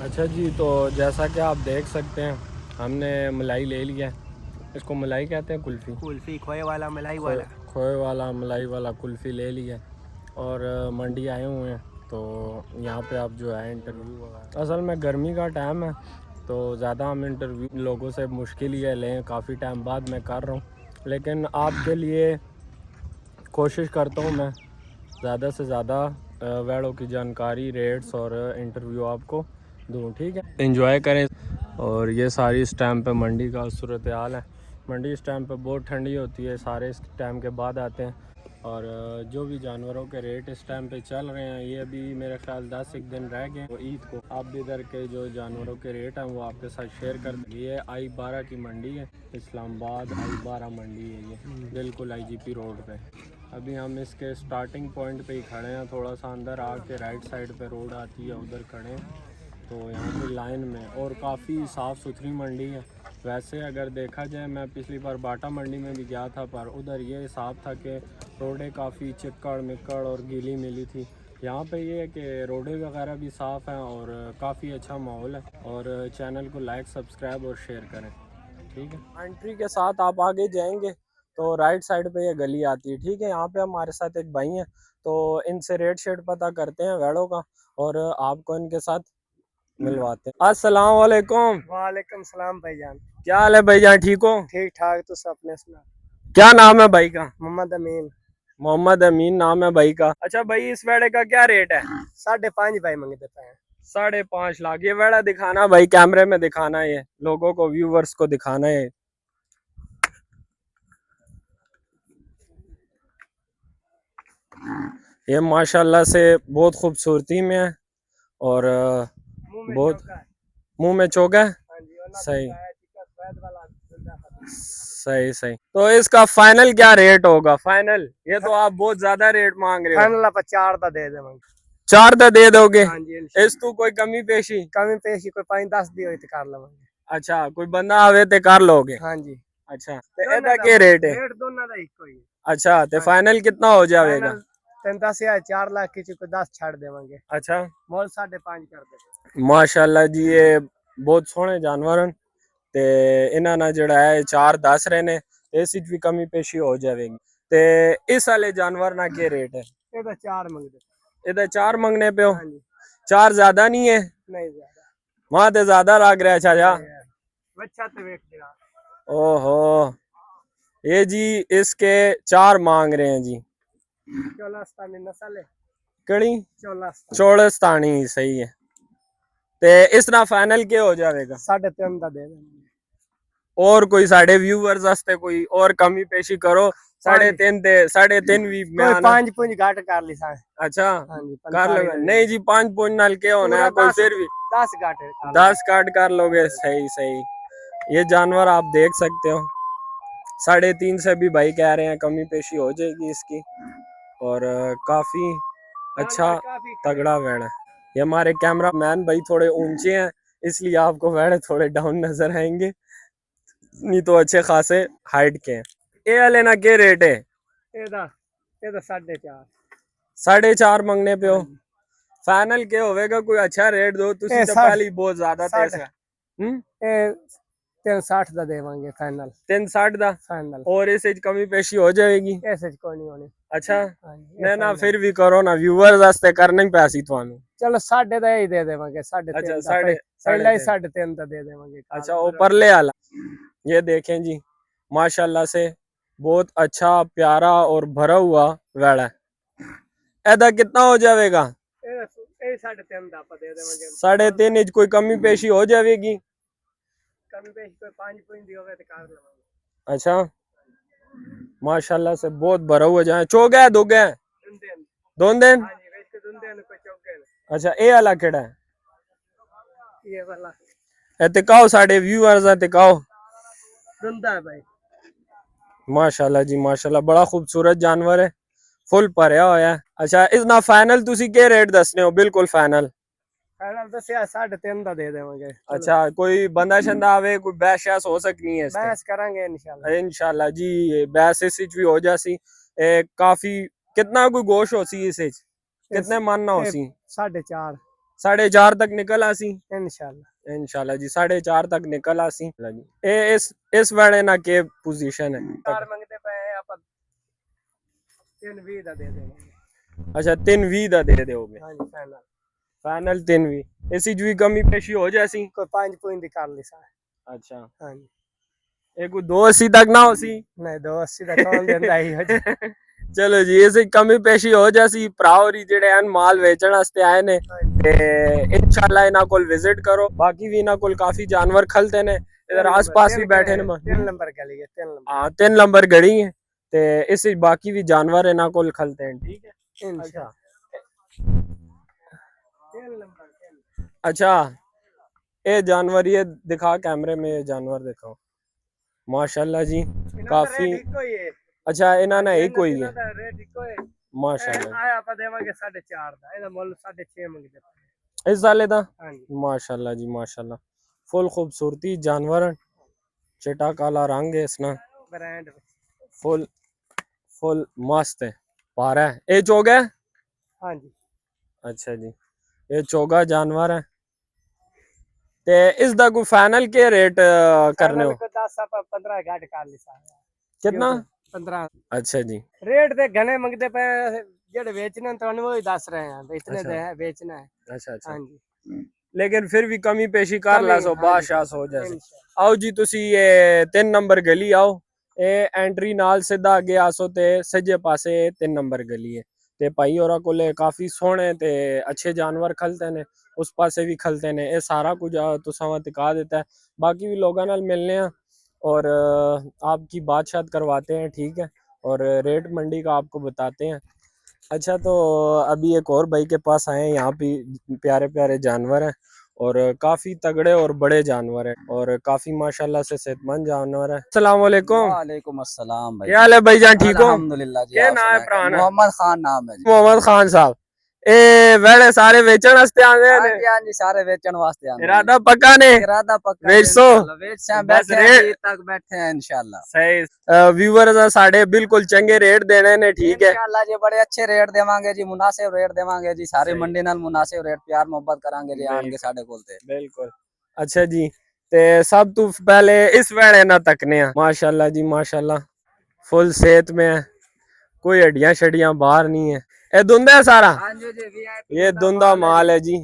अच्छा जी, तो जैसा कि आप देख सकते हैं हमने मलाई ले लिया है। इसको मलाई कहते हैं, कुल्फ़ी। कुल्फी खोए वाला मलाई खोए वाला। खोए वाला मलाई वाला कुल्फ़ी ले लिया है और मंडी आए हुए हैं। तो यहाँ पे आप जो है इंटरव्यू वगैरह, असल में गर्मी का टाइम है तो ज़्यादा हम इंटरव्यू लोगों से मुश्किल ही है लें, काफ़ी टाइम बाद मैं कर रहा हूँ, लेकिन आपके लिए कोशिश करता हूँ मैं ज़्यादा से ज़्यादा वेड़ों की जानकारी, रेट्स और इंटरव्यू आपको दूँ। ठीक है, एंजॉय करें। और ये सारी इस टाइम पे मंडी का सूरत हाल है। मंडी इस टाइम पे बहुत ठंडी होती है, सारे इस टाइम के बाद आते हैं। और जो भी जानवरों के रेट इस टाइम पे चल रहे हैं, ये अभी मेरे ख्याल 10 एक दिन रह गए वो ईद को। आप भी इधर के जो जानवरों के रेट हैं वो आपके साथ शेयर कर देंगे। ये I-12 की मंडी है, इस्लामाबाद I-12 मंडी है ये, बिल्कुल IGP रोड पे। अभी हम इसके स्टार्टिंग पॉइंट पे ही खड़े हैं, थोड़ा सा अंदर आके राइट साइड पे रोड आती है उधर खड़े हैं। तो यहाँ पे लाइन में, और काफ़ी साफ़ सुथरी मंडी है। वैसे अगर देखा जाए, मैं पिछली बार बाटा मंडी में भी गया था, पर उधर ये हिसाब था कि रोडें काफ़ी चिक्कड़ मिक्कड़ और गीली मिली थी। यहाँ पे ये है कि रोडें वगैरह भी साफ़ हैं और काफ़ी अच्छा माहौल है। और चैनल को लाइक, सब्सक्राइब और शेयर करें। ठीक है, एंट्री के साथ आप आगे जाएंगे तो राइट साइड पे ये गली आती है। ठीक है, यहाँ पे हमारे साथ एक भाई हैं, तो इनसे रेट शेट पता करते हैं वेड़ों का और आपको इनके साथ मिलवाते हैं। अस्सलाम वालेकुम। वालेकुम सलाम भाईजान। क्या हाल है भाईजान, ठीक हो? ठीक ठाक, तो सब अपने सुना। क्या नाम है भाई का? मोहम्मद अमीन। मोहम्मद अमीन नाम है भाई का। अच्छा भाई, इस वेड़े का क्या रेट है? 5.5 भाई मंगते पे हैं। 5.5 लाख। ये वेड़ा दिखाना भाई, कैमरे में दिखाना, ये लोगों को, व्यूवर्स को दिखाना है। ये माशाल्लाह से बहुत खूबसूरती में है और बहुत मुंह में चोगा है। सही सही सही। तो इसका फाइनल क्या रेट होगा? फाइनल, ये तो आप बहुत ज्यादा रेट मांग रहे हो। फाइनल आप 4 दा दे देंगे। 4 दा दे दोगे? हाँ जी, इस तू कोई कमी पेशी? कमी पेशी कोई 5-10 दी होई तो कर लवांगे। अच्छा, कोई बंदा आवे ते कर लोगे? हाँ जी। अच्छा, ते एदा क्या रेट है? रेट दोनों दा इको ही। अच्छा, ते फाइनल कितना हो जाएगा? 10,000 4 लाख की कोई 10 छाड़ देवांगे। अच्छा, मोल 5.5 कर दे। माशाल्लाह जी, ये बहुत सोहने जानवर हैं ते इन्हां ना जड़ा है 4 10 रहे ने, इस विच भी कमी पेशी हो जाएगी। ते इस वाले जानवर ना क्या रेट है? ਇਹਦਾ 4 ਮੰਗਦੇ। इधर 4 मंगने पे हो? हाँ जी। 4 ज्यादा नहीं है? नहीं ज्यादा। वहां तो ज्यादा लग रहा है चाचा। बच्चा तो वेट दिया। ओहो, ये जी इसके 4 मांग रहे हैं जी। चौलास्तानी नस्ल है। कड़ी चौलास्तानी। चौड़स्तानी, सही है। ते इस तरह फाइनल क्या हो जाएगा? 3.5 ਦਾ ਦੇ ਦੇਵਾਂਗੇ। और कोई साढ़े व्यूअर्स वास्ते कोई और कमी पेशी करो। 3.5 ते 3.5 भी मैं कोई आना। 5 घाट कर ली सा। अच्छा, हाँ जी, कर लो। नहीं जी, 5 पॉइंट नाल क्या होना है, कोई फिर भी 10 घाट 10 काट कर लोगे। सही सही। ये जानवर आप देख सकते हो, 3.5 से भी भाई कह रहे हैं कमी पेशी हो जाएगी इसकी। और काफी अच्छा तगड़ा वेड़ है। ये हमारे कैमरा मैन भाई थोड़े ऊंचे हैं, इसलिए आपको वेड़ थोड़े डाउन नजर आएंगे, नहीं तो अच्छे खासे हाइट के हैं। ये वाले ना क्या रेट है? ਇਹਦਾ 4.5। 4.5 मंगने पे हो? फाइनल क्या होगा? कोई अच्छा रेट दो, तुसी तो पहले ही बहुत ज्यादा तेज है। ਇਹ 360 ਦਾ ਦੇਵਾਂਗੇ फाइनल। 360 ਦਾ फाइनल। और इस कमी पेशी हो जाएगी? ऐसे कोई नहीं होनी। अच्छा, हाँ जी। नहीं ना फिर भी करो ना, व्यूअर्स वास्ते करना ही पैसी थानू। चलो 3.5 ਦਾ ही दे देवांगे। 3.5 अच्छा, ਦਾ पहला ही 3.5 ਦਾ दे देवांगे। अच्छा, ऊपरले वाला। ये देखें जी, माशाल्लाह से बहुत अच्छा प्यारा और भरा हुआ वेड़ा है। ऐदा कितना हो जाएगा? 3.5 ਦਾ ਆਪਾਂ ਦੇ ਦੇਵਾਂਗੇ। 3.5 इंच कोई कमी पेशी हो जाएगी? कमी पेशी कोई 5 पॉइंट दी होवे तो कर लवांगे। अच्छा, माशाल्लाह से बहुत भरा हुआ। जाए चौगा है, दोगे है? दोन दिन। हाँ जी, वैसे दुंदे ने कोई चौके ने। अच्छा, ये वाला केड़ा है? ये वाला दिखाओ, साढ़े व्यूअर्स हैं, दिखाओ। दुंदा है भाई। माशाल्लाह जी माशाल्लाह, बड़ा खूबसूरत जानवर है, फुल भरया होया है। अच्छा, इसना फाइनल तुसी क्या रेट दसने हो? बिल्कुल फाइनल। फाइनल तो 3.5 ਦਾ दे देवांगे। अच्छा, कोई बंदा शंदा आवे, कोई बहस शहस हो सकनी है? बहस करांगे इंशाल्लाह। इंशाल्लाह जी, बहस इस भी हो जासी। काफी कितना कोई गोश हो सी इस कितने मन ना हो सी? 4.5। 4.5 तक निकल आसी इंशाल्लाह। इंशाल्लाह जी 4.5 तक निकल आसी जी। इस वेले ना के पोजीशन है कार मंगते पे आप 320 दा दे देंगे। अच्छा 320 दा दे दोगे हाँ जी फाइनल। फाइनल 320 इसी जी कमी पेशी हो जासी कोई 5 पॉइंट कर ली सा। अच्छा हाँ जी। एक 280 तक ना होसी नहीं 280 ਦਾ ਕੌਣ ਦਿੰਦਾ ਹੀ ਹੋ ਜੀ। ਚਲੋ ਜੀ ਇਸੇ ਕਮੀ ਪੇਸ਼ੀ ਹੋ ਜਾਸੀ ਭਰਾਵਰੀ ਜਿਹੜੇ ਹਨ ਮਾਲ ਵੇਚਣ ਵਾਸਤੇ ਆਏ ਨੇ ਤੇ ਇਨਸ਼ਾਅੱਲਾ ਇਹਨਾਂ ਕੋਲ ਵਿਜ਼ਿਟ ਕਰੋ ਬਾਕੀ ਵੀ ਇਹਨਾਂ ਕੋਲ ਕਾਫੀ ਜਾਨਵਰ ਖਲਤੇ ਨੇ ਇਧਰ ਆਸ-ਪਾਸ ਵੀ ਬੈਠੇ ਨੇ 3 ਨੰਬਰ ਗਲੀ ਹੈ 3 ਨੰਬਰ। हाँ 3 नंबर गड़ी है ते इस बाकी भी जानवर इन्हां कोल खलते हैं ठीक है अच्छा 3 नंबर। अच्छा ये जानवर ये दिखा कैमरे में ये जानवर दिखाओ माशाल्लाह जी काफी अच्छा इन्हां ने ही कोई है रेट इको है माशाल्लाह आया ਆਪਾਂ ਦੇਵਾਂਗੇ 4.5 ਦਾ ਇਹਦਾ ਮੁੱਲ 6.5 ਮੰਗਦੇ इस साले दा हाँ जी। माशाल्लाह जी माशाल्लाह फुल खूबसूरती जानवर चिटा काला रंग है इसना ब्रांड फुल फुल मस्त है पारा है ये चोगा है हाँ जी। अच्छा जी ये चोगा जानवर है ते इस दा कोई फाइनल के रेट करने हो 10 आप 15 घाट कर ली सा। कितना 15। अच्छा जी रेट ते घने मंगते पे जेड़े बेचने ਤੁਹਾਨੂੰ वो ही दस रहे हैं इतने दे है बेचना है। अच्छा अच्छा हाँ जी लेकिन फिर भी कमी पेशी कर ला सो हाँ जी। बादशाह हो जाए आओ जी तुसी ये 3 नंबर गली आओ ਇਹ ਐਂਟਰੀ ਨਾਲ ਸਿੱਧਾ ਅੱਗੇ ਆਸੋ ਤੇ ਸੱਜੇ ਪਾਸੇ 3 ਨੰਬਰ ਗਲੀ ਹੈ ਤੇ ਭਾਈ ਹੋਰਾਂ ਕੋਲੇ ਕਾਫੀ ਸੋਹਣੇ ਤੇ ਅੱਛੇ ਜਾਨਵਰ ਖਲਤੇ ਨੇ ਉਸ ਪਾਸੇ ਵੀ ਖਲਤੇ ਨੇ ਇਹ ਸਾਰਾ ਕੁਝ ਤੁਸਾਂ ਵਾ ਦਿਖਾ ਦਿੱਤਾ है बाकी भी लोगों नाल मिलने हैं और आपकी बातचीत करवाते हैं ठीक है और रेट मंडी का आपको बताते हैं अच्छा तो अभी एक और भाई के पास आए हैं यहाँ पे प्यारे प्यारे जानवर हैं और काफी तगड़े और बड़े जानवर हैं और काफी माशाल्लाह से सेहतमंद जानवर है। अस्सलाम वालेकुम। वालेकुम अस्सलाम भाई। क्या हाल है भाईजान ठीक हो? अल्हम्दुलिल्लाह जी। क्या आप नाम है सुनाए? पुराना? मोहम्मद खान नाम है जी। मोहम्मद खान साहब ए वेड़े सारे वेचण वास्ते आंदे हाँ ने जी हाँ जी सारे बेचन वास्ते आंदे हैं। इरादा पक्का ने इरादा पक्का बेच है सो। इंशाल्लाह। बेच से बस बैठे हैं रेट- अभी तक बैठे हैं इंशाल्लाह। सही व्यूअर्स साडे बिल्कुल चंगे रेट देने ने ठीक है इंशाल्लाह जी बड़े अच्छे रेट देवांगे जी मुनासिब रेट देवांगे जी सारी सही। मंडी नाल मुनासिब रेट प्यार मोहब्बत करांगे जी आन के बिल्कुल। साडे कोल ते। बिल्कुल अच्छा जी ते सब तो पहले इस वेड़े ना तकने हैं माशाल्लाह जी माशाल्लाह फुल सेहत में है कोई हड्डियां शड्डियां बाहर नहीं है ये धुंधा है सारा हाँ जी जी VIP ये धुंधा माल है जी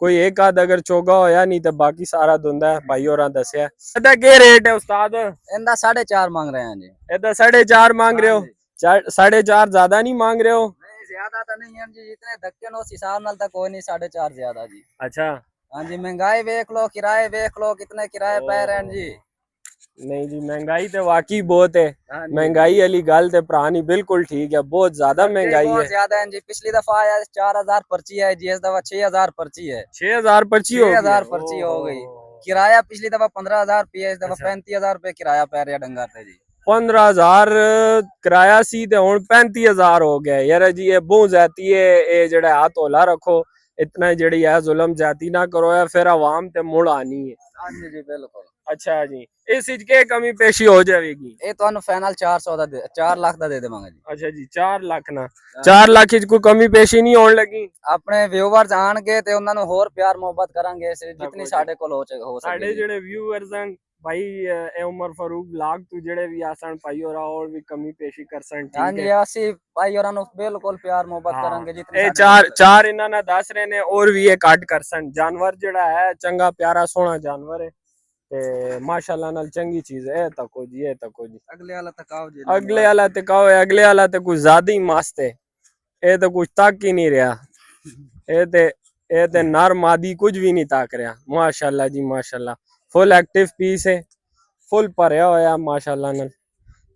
कोई एक आध अगर चोगा होया नहीं तो बाकी सारा धुंधा है भाई होरां दस्या ਇਹਦਾ ਕੀ रेट है उस्ताद इंदा 4.5 मांग रहे हैं जी। ਇਹਦਾ 4.5 मांग रहे हो हाँ जी। 4.5 ज्यादा नहीं मांग रहे हो नहीं ज्यादा तो नहीं है जी जितने धक्के नो उस हिसाब नाल तक कोई नहीं 4.5 ज्यादा जी। अच्छा हाँ जी महंगाई देख लो किराए देख लो कितने किराए पै रहे हैं जी। नहीं जी महंगाई तो वाकई बहुत है हाँ जी। महंगाई वाली गल ते पुरानी बिल्कुल ठीक है बहुत ज्यादा महंगाई बहुत है ज्यादा है जी। पिछली दफा आया 4,000 पर्ची है जी। इस दफा 6,000 पर्ची है। 6,000 पर्ची हो गई 6,000 पर्ची हो गई। किराया पिछली दफा 15,000 रुपया इस दफा अच्छा। 35,000 रुपये किराया पै रहा डंगर ते जी। 15,000 किराया सी ते हुन 35,000 हो गया यार जी ये बहुत जाती है ये जेड़ा हाथ होला रखो इतना जेड़ी है जुल्म जाती ना करो या फिर आवाम ते मुड़ आनी है। हाँ जी जी बिल्कुल। अच्छा जी इस चीज के कमी पेशी हो जाएगी ये तो फाइनल 400 दा 4 लाख दा दे देवांगे जी। अच्छा जी 4 लाख ना 4 लाख कोई कमी पेशी नहीं होने लगी अपने व्यूअर्स ਆਣਗੇ ਤੇ ਉਹਨਾਂ ਨੂੰ ਹੋਰ ਪਿਆਰ ਮੁਹੱਬਤ ਕਰਾਂਗੇ ਜਿੰਨੀ ਸਾਡੇ ਕੋਲ ਹੋ ਸਾਡੇ ਸਕੇ। ਜਿਹੜੇ ਵਿਊਅਰਸ ਹਨ ਭਾਈ ਇਹ ਉਮਰ ਫਾਰੂਕ ਵਲੌਗ ਤੋਂ ਜਿਹੜੇ ਵੀ ਆਸਣ ਭਾਈ ਹੋਰਾ ਹੋਰ ਵੀ ਕਮੀ ਪੇਸ਼ੀ ਕਰਸਣ हाँ ਠੀਕ जी ਹੈ ਅਸੀਂ ਭਾਈ ਹੋਰਾਂ ਨੂੰ ਬਿਲਕੁਲ ਪਿਆਰ ਮੁਹੱਬਤ हाँ। ਕਰਾਂਗੇ ਜਿਤਨੀ ਇਹ ਸਾਡੇ ਚਾਰ ਇਹਨਾਂ ਨਾਲ ਦੱਸ ਰਹੇ ਨੇ ਔਰ ਵੀ ਇਹ ਕੱਟ ਕਰਸਣ ਜਾਨਵਰ ਜਿਹੜਾ ਹੈ ਚੰਗਾ ਪਿਆਰਾ ਸੋਹਣਾ ਜਾਨਵਰ ਹੈ ਤੇ ਮਾਸ਼ਾਅੱਲਾ ਨਾਲ ਚੰਗੀ ਚੀਜ਼ ਹੈ ਇਹ ਤੱਕੋ ਜੀ ਅਗਲੇ ਵਾਲਾ ਤਕਾਓ ਜੀ। ਅਗਲੇ ਵਾਲਾ ਤੇ ਕਹੋ ਅਗਲੇ ਵਾਲਾ ਤੇ ਕੁਝ ਜ਼ਿਆਦਾ ਹੀ ਮਸਤ ਹੈ ਇਹ ਤਾਂ ਕੁਝ ਤੱਕ ਹੀ ਨਹੀਂ ਰਿਹਾ ਇਹ ਤੇ ਨਰ ਮਾਦੀ ਕੁਝ ਵੀ ਨਹੀਂ ਤੱਕ ਰਿਹਾ ਮਾਸ਼ਾਅੱਲਾ ਜੀ ਮਾਸ਼ਾਅੱਲਾ ਫੁੱਲ ਐਕਟਿਵ ਪੀਸ ਹੈ ਫੁੱਲ ਭਰਿਆ ਹੋਇਆ ਮਾਸ਼ਾਅੱਲਾ ਨਾਲ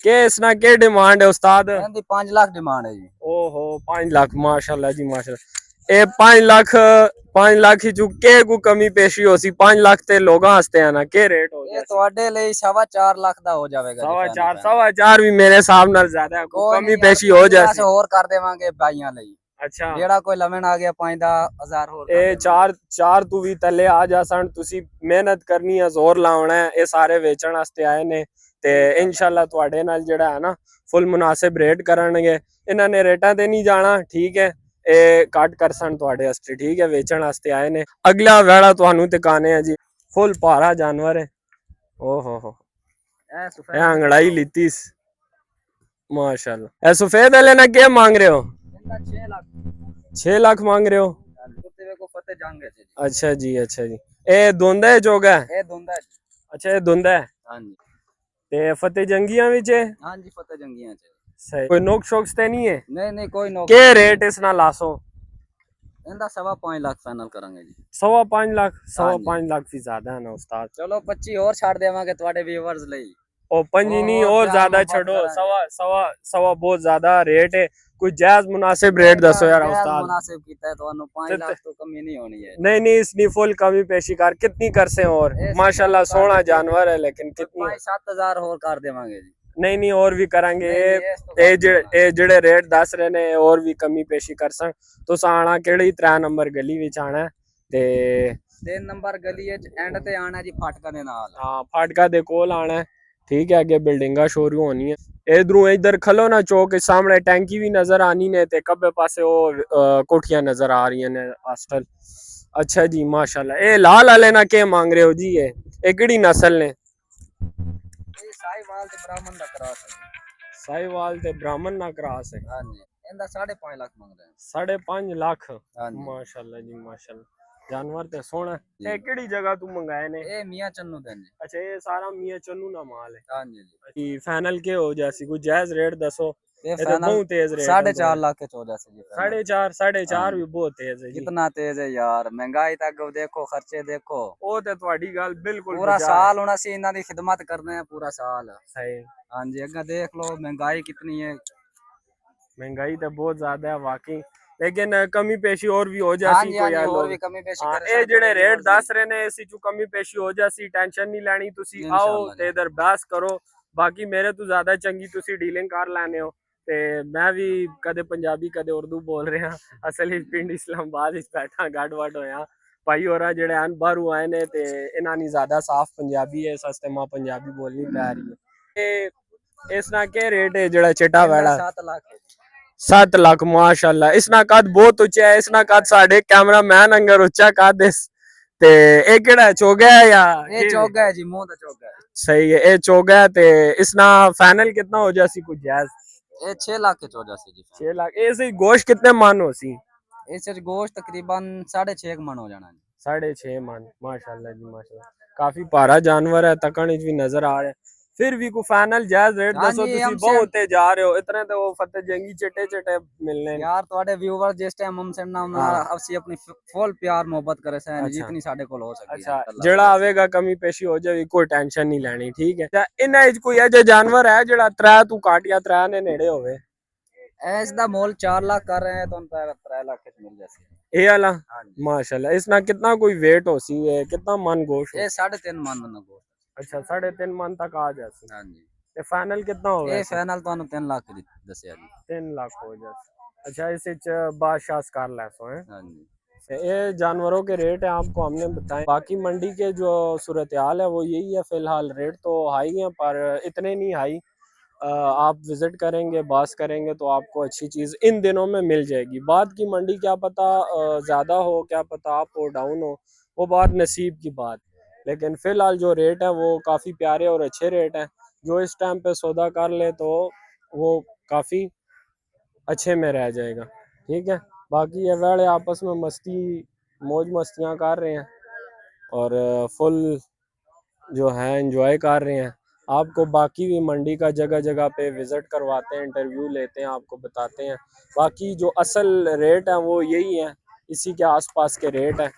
ਕਿ ਇਸ ਨਾਲ ਕੀ ਡਿਮਾਂਡ ਹੈ ਉਸਤਾਦ ਇਹਦੀ 5 ਲੱਖ ਡਿਮਾਂਡ ਹੈ ਜੀ। ओहो 5 लाख माशाल्लाह जी माशाल्लाह ए 5 लाख ही चुके को कमी पेशी हो सी 5 लाख ते लोगां हस्ते आना के रेट हो ਇਹ ਤੁਹਾਡੇ ਲਈ 4.5 ਲੱਖ ਦਾ ਹੋ ਜਾਵੇਗਾ ਜੀ। 4.5 भी मेरे हिसाब नाल ज्यादा है कमी पेशी हो जासी ਹੋਰ ਕਰ ਦੇਵਾਂਗੇ ਭਾਈਆਂ ਲਈ। अच्छा ਜਿਹੜਾ ਕੋਈ ਲਵਣ ਆ ਗਿਆ 5,000 ਹੋਰ ए चार तू भी तले आ जासन तुसी मेहनत करनी है जोर लावना है ये सारे वेचण वास्ते आए ने ਤੇ ਇਨਸ਼ਾਅੱਲਾ ਤੁਹਾਡੇ ਨਾਲ ਜਿਹੜਾ ਹੈ ਨਾ ਫੁੱਲ ਮੁਨਾਸਿਬ ਰੇਟ ਕਰਨਗੇ ਇਹਨਾਂ ਨੇ ਰੇਟਾਂ ਤੇ ਨਹੀਂ ਜਾਣਾ ਠੀਕ ਹੈ ਇਹ ਕੱਟ ਕਰਸਣ ਤੁਹਾਡੇ ਵਾਸਤੇ ਠੀਕ ਹੈ ਵੇਚਣ ਵਾਸਤੇ ਆਏ ਨੇ ਅਗਲਾ ਵੈੜਾ ਤੁਹਾਨੂੰ ਦਿਖਾਣੇ ਆ ਜੀ ਫੁੱਲ ਭਾਰਾ ਜਾਨਵਰ ਹੈ ਓ ਹੋ ਇਹ अंगड़ाई लीती माशाल्लाह ए सफेद वाले ना क्या मांग रहे हो 6 लाख मांग रहे हो अच्छा जी ए धुंदा है चोगा है अच्छा ये धुंदा है हाँ जी ते फतेह जंगियां विच है हाँ जी फतेह जंगियां सही कोई नोक शोक ते नहीं है नहीं कोई नो के रेट इस ना लासो इनका 5.5 लाख फाइनल करांगे जी 5.5 लाख 5.5 लाख भी ज्यादा है ना उस्ताद चलो 25 और छाड़ देवांगे तुम्हारे व्यूअर्स ਲਈ ओ पंजी नहीं और ज्यादा छड़ो सवा बहुत ज्यादा रेट है कोई जायज मुनासिब रेट दसो यार उस्ताद मुनासिब कीता है ਤੁਹਾਨੂੰ 5 लाख तो कमी नहीं होनी है नहीं इसनी फुल कमी पेशी कर कितनी कर से और माशाल्लाह सोना जानवर है लेकिन कितनी 7,000 और कर देवांगे जी नहीं और भी करांगे ए जेड़े रेट दस रहे ने और भी कमी पेशी कर सन तुस आना केड़ी 3 नंबर गली विच आना ते 3 नंबर गली विच एंड ते आना जी फाटका दे नाल हां फाटका दे कोल आना ठीक है अगे बिल्डिंगा शोरू होनी है इधरों इधर खलो ना चौक के सामने टैंकी भी नजर आनी ने ते कब्बे पासे वो कोठियां नजर आ रही ने हॉस्टल अच्छा जी माशाल्लाह ए लाल वाले ना के मांग रहे हो जी ये केड़ी नस्ल ने साहिवाल ते ब्राह्मण दा क्रॉस है साहिवाल ते ब्राह्मण ना क्रॉस है हां जी इंदा 5.5 लाख मांग रहे हैं 5.5 लाख हां जी माशाल्लाह जी माशाल्लाह जानवर ते सोना ए केड़ी जगह तू मंगाए ने ए मियां चन्नू दे जी अच्छा ये सारा मियां चन्नू ना माल है हां जी फाइनल के हो जासी कोई जायज रेट दसो ये तो बहुत तेज रेट 4.5 लाख के 14 से जी 4.5 भी बहुत तेज है जी कितना तेज है यार महंगाई तक देखो खर्चे देखो ओ ते ਤੁਹਾਡੀ ਗੱਲ बिल्कुल पूरा साल होना सी इना दी खिदमत करने हैं पूरा साल सही हां जी अगर देख लो महंगाई कितनी है महंगाई तो बहुत ज्यादा है वाकई लेकिन कमी पेशी और भी हो जासी कोई यार और भी कमी पेशी कर ए जेड़े रेट दस रहे ने इसी चू कमी पेशी हो जासी टेंशन नहीं लेनी तुसी आओ ते इधर बहस करो बाकी मेरे तो ज्यादा चंगी तुसी डीलिंग कर लेने हो ते मैं भी कदे पंजाबी कदे उर्दू बोल रहा असल ही पिंड इस्लामाबाद विच बैठा गड वड होया भाई होरा जेड़े अन बाहरों आए ने ते इन्हां नी ज्यादा साफ पंजाबी है सस्ते मां पंजाबी बोलनी पै रही है इस ना के रेट है जेड़ा चिट्टा वाला 7 लाख 7 लाख माशाल्लाह इसना कद बहुत ऊंचा है इसना कद साडे कैमरामैन अंगर ऊंचा कद इस ते ए केड़ा चोगा है या ये चोगा है जी मुंह दा चोगा है सही है ए चोगा है ते इसना फाइनल कितना हो जासी कुछ जायज ये 6 लाख के 14 से जी 6 लाख ए से गोश्त कितने मन हो सी इस गोश्त तकरीबन 6.5 मन हो जाना जी 6.5 मन माशाल्लाह जी माशाल्लाह काफी भारा जानवर है तकन भी नजर आ रहा है फिर भी को फाइनल जायज रेट दसो तुसी बहुत होते जा रहे हो इतने तो वो फतेह जंगी चिट्टे मिलने यार ਤੁਹਾਡੇ व्यूअर जिस टाइम हमसे ना ਅਸੀਂ अपनी फुल प्यार मोहब्बत करे से जितनी ਸਾਡੇ ਕੋਲ ਹੋ ਸਕਦੀ अच्छा जेड़ा आवेगा कमी पेशी हो जाएगी कोई टेंशन नहीं लेनी ठीक है इन्हां विच कोई ऐसा जानवर है जेड़ा 3 तू काट या 3 ने नेड़े होवे ਇਸ ਦਾ मोल 4 लाख कर रहे हैं तो 3 लाख के मिल जासी ये वाला माशाल्लाह इसना कितना कोई वेट हो सी है कितना मन गोश्त ये 3.5 मन ना गोश्त अच्छा 3.5 मन तक आ जासी हां जी ते फाइनल कितना होगा ये फाइनल तो 3 लाख की दसया जी 3 लाख हो जासी अच्छा इस विच बादशाह कार लैसो है हां जी ये जानवरों के रेट है आपको हमने बताए बाकी मंडी के जो सूरत हाल है वो यही है फिलहाल रेट तो हाई है पर इतने नहीं हाई आप विजिट करेंगे बास करेंगे तो आपको अच्छी चीज़ इन दिनों में मिल जाएगी बाद की मंडी क्या पता ज़्यादा हो क्या पता अप हो डाउन हो वो बात नसीब की बात लेकिन फ़िलहाल जो रेट है वो काफ़ी प्यारे और अच्छे रेट हैं जो इस टाइम पे सौदा कर ले तो वो काफ़ी अच्छे में रह जाएगा ठीक है बाकी ये वेड़े आपस में मस्ती मौज मस्तियाँ कर रहे हैं और फुल जो है एंजॉय कर रहे हैं आपको बाकी भी मंडी का जगह जगह पे विज़िट करवाते हैं इंटरव्यू लेते हैं आपको बताते हैं बाकी जो असल रेट है वो यही है इसी के आसपास के रेट है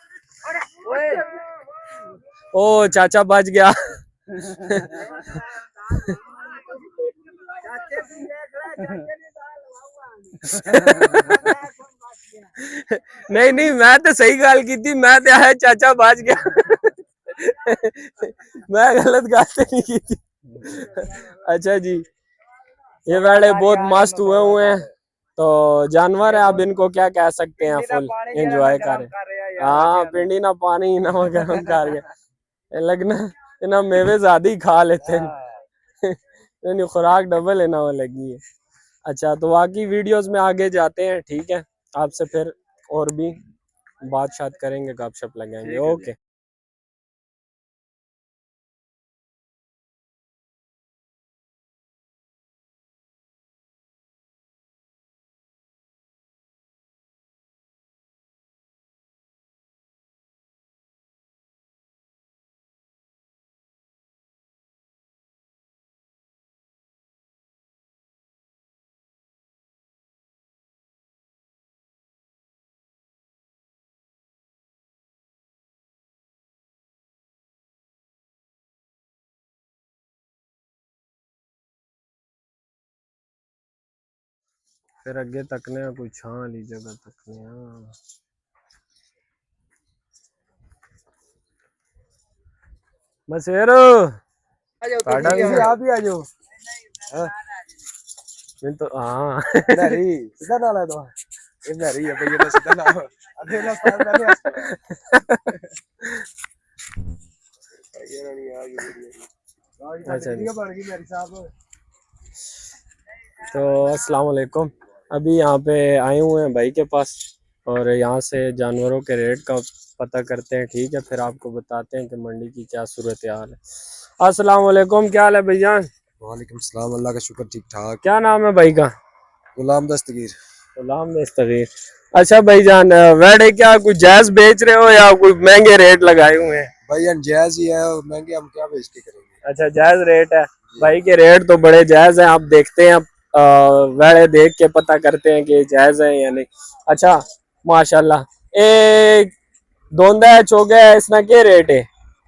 ओ चाचा बच गया नहीं मैं तो सही गल की थी मैं तो आया चाचा बच गया मैं गलत गल तो नहीं की थी अच्छा जी ये वेड़े बहुत मस्त हुए हैं तो जानवर है अब इनको क्या कह सकते हैं फुल एंजॉय कर हाँ पिंडी ना पानी ना गर्म कर गया लगना इन्हें मेवे ज्यादा ही खा लेते हैं खुराक डबल है ना वो लगी है अच्छा तो बाकी वीडियोस में आगे जाते हैं ठीक है आपसे फिर और भी बात शात करेंगे, गपशप लगाएंगे। ओके। फिर अगे तकने कोई छां वाली जगह तकने। मसेरो काटा भी आप ही आ जाओ। मैं तो हाँ नहीं सीधा नाला है तो ये नहीं है भैया तो सीधा नाला अरे ना साल पहले ये नहीं आ गई अच्छा जी। बन गई मेरी साहब। तो अस्सलाम वालेकुम। अभी यहाँ पे आए हुए हैं भाई के पास और यहाँ से जानवरों के रेट का पता करते हैं, ठीक है। फिर आपको बताते हैं कि मंडी की क्या सूरत हाल है। अस्सलाम वालेकुम, क्या हाल है भाईजान? वालेकुम सलाम, अल्लाह का शुक्र ठीक ठाक। क्या नाम है भाई का? गुलाम दस्तगीर। गुलाम दस्तगीर। अच्छा भाईजान, वेड़े क्या कुछ जायज बेच रहे हो या कोई महंगे रेट लगाए हुए हैं? भाई जायज ही है, महंगे हम क्या बेच के करेंगे। अच्छा जायज रेट है भाई के, रेट तो बड़े जायज हैं। आप देखते हैं, वेड़े देख के पता करते हैं कि जायज है या नहीं। अच्छा माशाल्लाह। एक दोंदा है चोगा है, इसका क्या रेट है?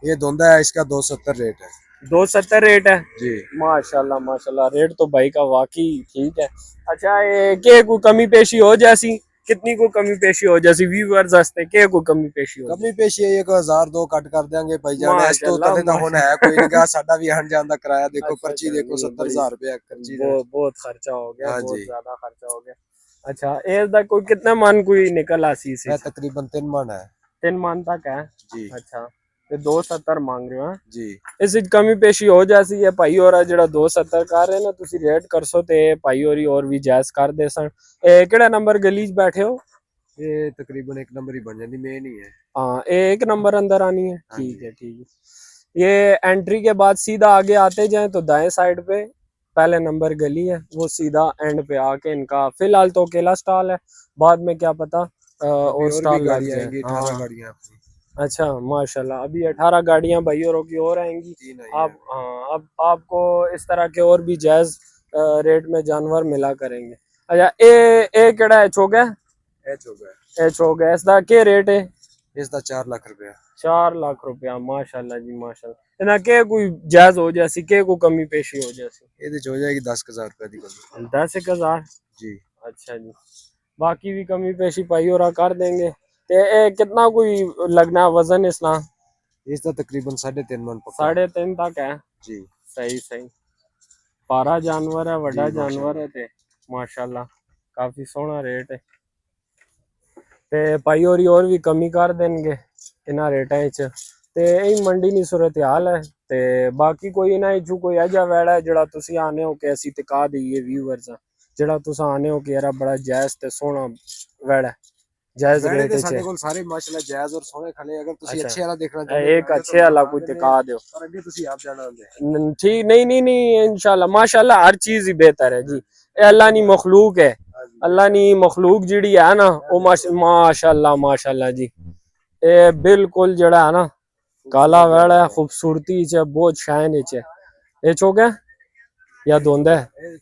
ये धोंदा है, इसका 270 रेट है। 270 रेट है जी। माशाल्लाह माशाल्लाह, रेट तो भाई का वाकई ठीक है। अच्छा ये के को कमी पेशी हो जैसी, कितनी को कमी पेशी हो जैसी व्यूअर्स वास्ते, के को कमी पेशी हो? कमी पेशी है, 1000 कट कर देंगे भाईजान। इस तो माशाल्लाह तले दा होना है कोई नहीं, साडा भी हन जान दा किराया देखो, अच्छा, पर्ची अच्छा, देखो नहीं, 70,000 रुपया पर्ची दा। बहुत खर्चा हो गया, हाँ बहुत जी। ज्यादा खर्चा हो गया। अच्छा एज दा कोई कितना मन कोई निकल आसी से? है तकरीबन 3 मन है 3 मन तक है जी। अच्छा, ते 270 मांग रहे हो हैं? जी। इस विच कमी पेशी हो जासी है भाई होरा जेड़ा 270 कर रहे ना, तुसी रेट करसो ते भाई होरी और भी जायज कर दे सन। ए केड़ा नंबर गली च बैठे हो? ये तकरीबन 1 नंबर ही बन जाती, मेन ही है। हाँ एक नंबर अंदर आनी है, हाँ ठीक जी। है ठीक है। ये एंट्री के बाद सीधा आगे आते जाएं तो दाएं साइड पे पहले नंबर गली है, वो सीधा एंड पे आके इनका फिलहाल तो अकेला स्टॉल है, बाद में क्या पता अभी और और भी स्टॉल लग गाड़ियां जाए। आएंगी, 18 हाँ गाड़ियां अपनी। अच्छा माशाल्लाह, अभी 18 गाड़ियां भाई औरों की और आएंगी। 3 आई आप हाँ, अब आपको इस तरह के और भी जायज रेट में जानवर मिला करेंगे। अच्छा ए केड़ा है चोगा? है चोगा ए चोगा, इसका क्या रेट है? इसका 4 लाख रुपया। 4 लाख रुपया माशाल्लाह जी माशाल्लाह। इना के कोई जायज हो जैसी, के को कमी पेशी हो जैसी? ये हो जाएगी 10,000 रुपया दी कमी। 10,000 जी। अच्छा जी, बाकी भी कमी पेशी पाई और कर देंगे। ते ए कितना कोई लगना वजन इसना? इसका तकरीबन 3.5 मन पक्का। 3.5 तक है जी। सही सही। पारा जानवर है, वड्डा जी जानवर माशाल्लाह। है ते माशाल्लाह काफी सोहना रेट है। ते भाई होरी और भी कमी कर देंगे इन्हां रेटां च। ते यही मंडी दी सूरत हाल है। ते बाकी कोई इन्हां चों कोई ऐजा वैड़ा है जेड़ा तुसी आने हो कि असी टिका दईए व्यूअर्स, जेड़ा तुस आने हो कि यार बड़ा जायज ते सोहना वैड़ा है, जायज वैड़े रेट ते च साडे है। कोल सारे माशाल्लाह जायज और सोहने खड़े, अगर तुसी अच्छा अच्छे वाला देखना चाहते हो एक अच्छे वाला कोई टिका दो। पर अगे तुसी आप जाना होंगे। ठीक नहीं नहीं नहीं, इंशाल्लाह माशाल्लाह हर चीज ही बेहतर है जी। ये अल्लाह नी मखलूक है, अल्लाह नी मखलूक जिड़ी है ना वो माशाल्लाह माशाल्लाह जी। ये बिल्कुल जड़ा है ना काला वैड़ा है, खूबसूरती च बहुत शाइन च है। ये चोगा या धोंदा है?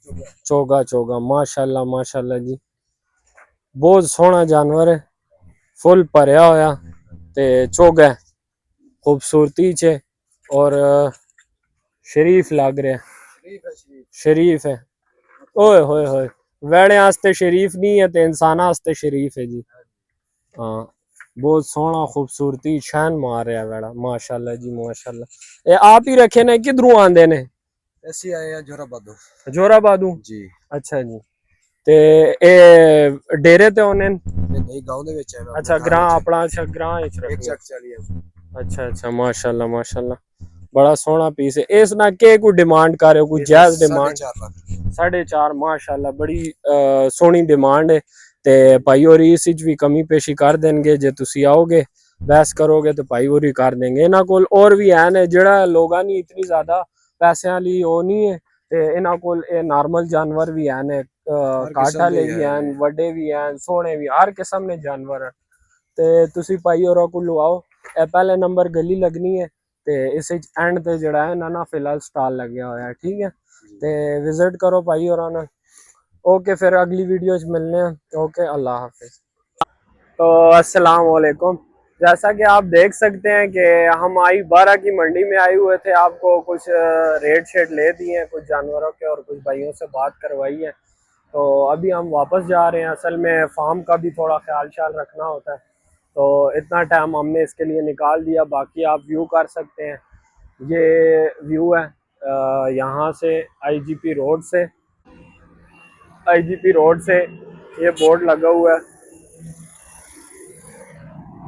चोगा चोगा माशाल्लाह माशाल्लाह जी, बहुत सोहना जानवर है, फुल भरया होया ते चोगा है, खूबसूरती च और शरीफ लग रहा है, शरीफ है। ओए होए होए, वैड़े आस्ते शरीफ नहीं है तो इंसान आस्ते शरीफ है जी। हाँ बहुत सोहना खूबसूरती शान मार रहा वैड़ा माशाल्लाह जी माशाल्लाह। ये आप ही रखे ने किधरों आंदे ने? ऐसे आए हैं जोराबादो। जोराबादू जी। अच्छा जी। ते ए डेरे ते होने ये नहीं गांव दे विच है ना, अच्छा ग्रां अपना, अच्छा ग्रां विच एक रखने। चक चलिए। अच्छा अच्छा माशाल्लाह माशाल्लाह, बड़ा सोहना पीस है। इस ना के कोई डिमांड कर रहे हो, कोई जायज डिमांड? 4.5 लाख। 4.5 माशाल्लाह, बड़ी सोहनी डिमांड है। ਤੇ ਭਾਈ ਹੋਰੀ ਇਸ ਵਿੱਚ ਵੀ ਕਮੀ ਪੇਸ਼ੀ ਕਰ ਦੇਣਗੇ ਜੇ ਤੁਸੀਂ ਆਓਗੇ ਬਹਿਸ ਕਰੋਗੇ ਤੇ ਭਾਈ ਹੋਰੀ ਕਰ ਦੇंगे। ਇਹਨਾਂ ਕੋਲ और ਵੀ ਹੈ ਨੇ ਜਿਹੜਾ ਲੋਕਾਂ ਨਹੀਂ ਇਤਨੀ ਜ਼ਿਆਦਾ ਪੈਸਿਆਂ ਲਈ ਉਹ ਨਹੀਂ ਹੈ ਤੇ ਇਹਨਾਂ ਕੋਲ ਇਹ ਨਾਰਮਲ ਜਾਨਵਰ ਵੀ ਹੈ ਨੇ ਕਾਠ ਵਾਲੇ ਵੀ ਹਨ ਵੱਡੇ ਵੀ ਹਨ ਸੋਹਣੇ ਵੀ ਹਰ ਕਿਸਮ ਦੇ ਜਾਨਵਰ ਹਨ ਤੇ ਤੁਸੀਂ ਭਾਈ ਹੋਰਾਂ ਕੋਲ ਆਓ। ਇਹ ਪਹਿਲੇ ਨੰਬਰ ਗਲੀ ਲੱਗਣੀ ਹੈ ਤੇ ਇਸ ਵਿੱਚ ਐਂਡ ਤੇ ਜਿਹੜਾ ਹੈ ਨਾ ਫਿਲਹਾਲ ਸਟਾਲ ਲੱਗਿਆ ਹੋਇਆ ਹੈ ठीक है ਤੇ ਵਿਜ਼ਿਟ ਕਰੋ ਭਾਈ ਹੋਰਾਂ ਨਾਲ। ओके फिर अगली वीडियो में मिलने हैं। ओके अल्लाह हाफिज। तो अस्सलाम वालेकुम। जैसा कि आप देख सकते हैं कि हम I-12 की मंडी में आए हुए थे, आपको कुछ रेट शेट ले दिए हैं कुछ जानवरों के और कुछ भाइयों से बात करवाई है। तो अभी हम वापस जा रहे हैं। असल में फार्म का भी थोड़ा ख्याल शाल रखना होता है तो इतना टाइम हमने इसके लिए निकाल दिया। बाकी आप व्यू कर सकते हैं, ये व्यू है यहाँ से IGP रोड से ये बोर्ड लगा हुआ है।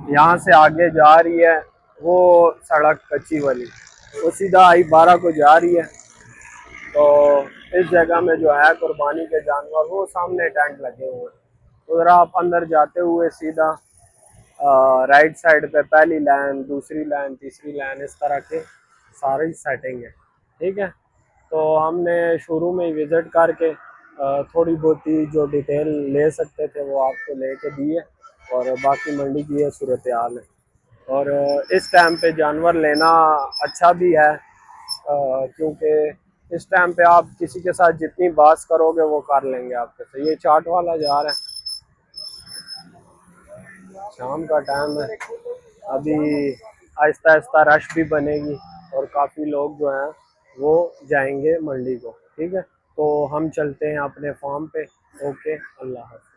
यहाँ से आगे जा रही है वो सड़क कच्ची वाली, वो सीधा I-12 को जा रही है। तो इस जगह में जो है कुर्बानी के जानवर वो सामने टेंट लगे हुए हैं। उधर आप अंदर जाते हुए सीधा राइट साइड पे पहली लाइन दूसरी लाइन तीसरी लाइन इस तरह के सारी सेटिंग है ठीक है। तो हमने शुरू में ही विज़िट करके थोड़ी बहुत ही जो डिटेल ले सकते थे वो आपको लेके दिए और बाकी मंडी की ये सूरत हाल है। और इस टाइम पे जानवर लेना अच्छा भी है क्योंकि इस टाइम पे आप किसी के साथ जितनी बात करोगे वो कर लेंगे आपके से। ये चाट वाला जा रहा है, शाम का टाइम है, अभी आहिस्ता आहिस्ता रश भी बनेगी और काफ़ी लोग जो हैं वो जाएंगे मंडी को ठीक है। तो हम चलते हैं अपने फार्म पे। ओके अल्लाह हाफ़िज़।